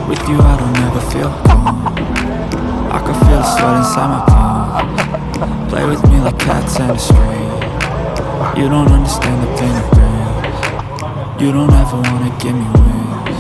With you I don't ever feel calm. I can feel the sweat inside my palm. Play with me like cats and a string. You don't understand the pain it brings. You don't ever wanna give me wings.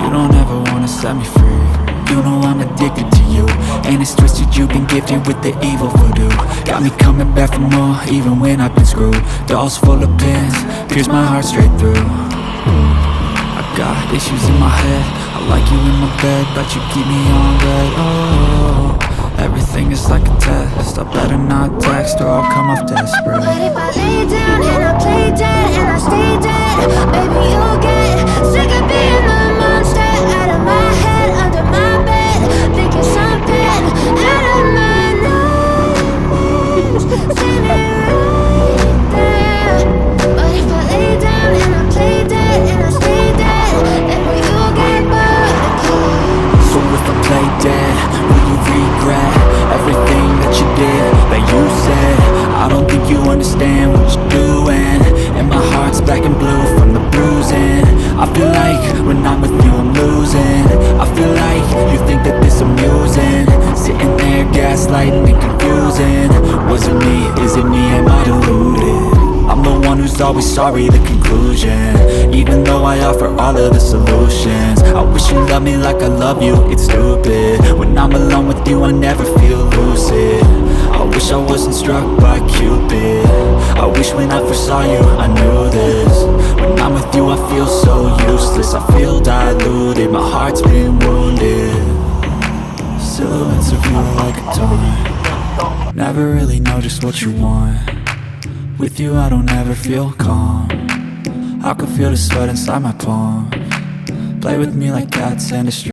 You don't ever wanna set me free. You know I'm addicted to you, and it's twisted, you've been gifted with the evil voodoo. Got me coming back for more, even when I've been screwed. Dolls full of pins, pierce my heart straight through. I got issues in my head, I like you in my bed, but you keep me on red. Oh, everything is like a test, I better not text or I'll come off desperate. But if I lay down and I play dead and I stay dead, baby you'll get sick of being the monster out of my head, under my bed, thinking something out of my nose, sitting right there. But if I lay down and I play dead and I stay dead, then will you get bored? So if I play dead, will you regret everything that you did, that you said? I don't think you understand what you're doing, and my heart's black and blue from the bruising. I feel like when I'm with you I'm losing. I feel like you think that this amusing, sitting there gaslighting and confusing. Was it me? Is it me? Am I deluded? I'm the one who's always sorry, the conclusion, even though I offer all of the solutions. I wish you loved me like I love you, it's stupid. When I'm alone with you I never feel lucid. I wish I wasn't struck by Cupid. I wish when I first saw you I knew this. When I'm with you I feel so useless, I feel diluted, my heart's been wounded. Silhouettes of you are like a taunt. Never really know just what you want. With you I don't ever feel calm. I can feel the sweat inside my palm. Play with me like cats and a string.